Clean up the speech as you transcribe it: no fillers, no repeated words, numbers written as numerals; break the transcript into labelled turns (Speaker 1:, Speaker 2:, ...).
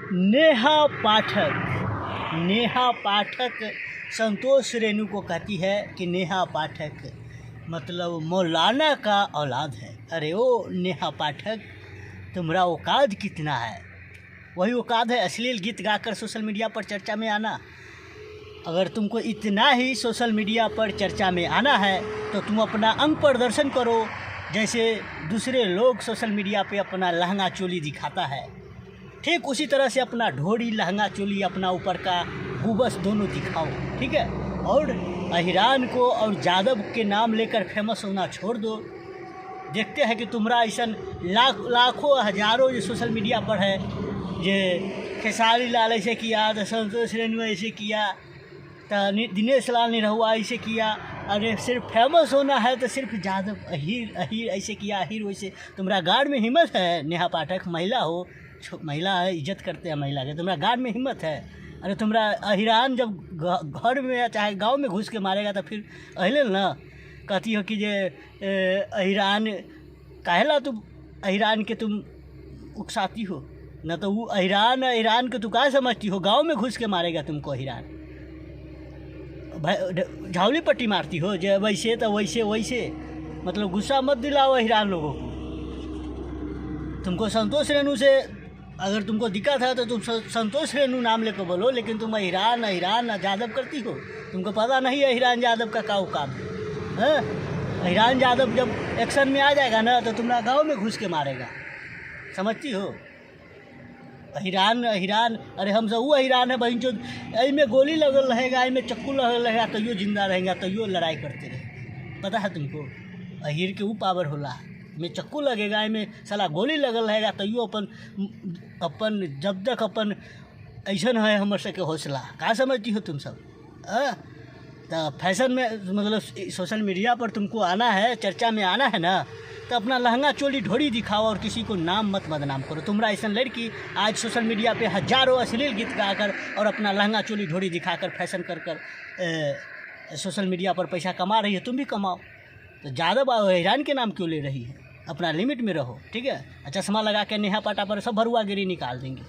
Speaker 1: नेहा पाठक संतोष रेणु को कहती है कि नेहा पाठक मतलब मौलाना का औलाद है। अरे ओ नेहा पाठक, तुम्हारा औकात कितना है? वही औकात है अश्लील गीत गाकर सोशल मीडिया पर चर्चा में आना। अगर तुमको इतना ही सोशल मीडिया पर चर्चा में आना है तो तुम अपना अंग प्रदर्शन करो, जैसे दूसरे लोग सोशल मीडिया पे अपना लहंगा चोली दिखाता है, ठीक उसी तरह से अपना ढोरी लहंगा चोली अपना ऊपर का गुबस दोनों दिखाओ, ठीक है। और अहिरान को और यादव के नाम लेकर फेमस होना छोड़ दो। देखते हैं कि तुम्हारा ऐसा लाखों हजारों जो सोशल मीडिया पर है, ये खेसारी लाल ऐसे किया, तो संतोष रेणु ऐसे किया, तो दिनेश लाल निरहुआ ऐसे किया। अरे सिर्फ फेमस होना है तो सिर्फ यादव अहीर ऐसे किया, अहीर वैसे। तुम्हारा गार्ड में हिम्मत है नेहा पाठक, महिला हो, महिला है, इज्जत करते हैं महिला के, तुम्हारा गार्ड में हिम्मत है। अरे तुम्हारा अहिरान जब घर में या चाहे गांव में घुस के मारेगा तो फिर अहले ना कहती हो कि ये अहिरान काहेला तुम अहिरान के तुम उकसाती हो ना, तो वो अहिरान के तू क्या समझती हो? गांव में घुस के मारेगा तुमको अहिरान, झावली पट्टी मारती हो जो वैसे तो वैसे मतलब गुस्सा मत दिलाओ अहिरान लोगों को। तुमको संतोष रेणु से अगर तुमको दिक्कत है तो तुम संतोष रेणु नाम लेकर बोलो, लेकिन तुम अहिरान यादव करती हो। तुमको पता नहीं है अहिरान यादव का क्या औकात है। अहिरान यादव जब एक्शन में आ जाएगा ना तो तुम्हारा गांव में घुस के मारेगा, समझती हो? अहिरान अरे हम सब वो अहिरान है बहन, जो में गोली लगल रहेगा, में चक्कू लगल रहेगा तो यो जिंदा रहेगा, तो यो लड़ाई करते रहे। पता है तुमको? अहिर के वो पावर होला, में चक्कू लगेगा, में साला गोली लगल रहेगा तो यो अपन जब तक अपन ऐसा है हमर से के हौसला। का समझती हो तुम सब? तो फैशन में मतलब सोशल मीडिया पर तुमको आना है, चर्चा में आना है ना, तो अपना लहंगा चोली ढोरी दिखाओ और किसी को नाम मत बदनाम करो। तुम्हारा ऐसा लड़की आज सोशल मीडिया पे हजारों अश्लील गीत गाकर और अपना लहंगा चोली ढोरी दिखाकर फैशन कर सोशल मीडिया पर पैसा कमा रही है, तुम भी कमाओ। तो ज़्यादा अहिरान के नाम क्यों ले रही है? अपना लिमिट में रहो, ठीक है। चश्मा लगा के नेहा पाटा पर सब भरुआगिरी निकाल देंगे।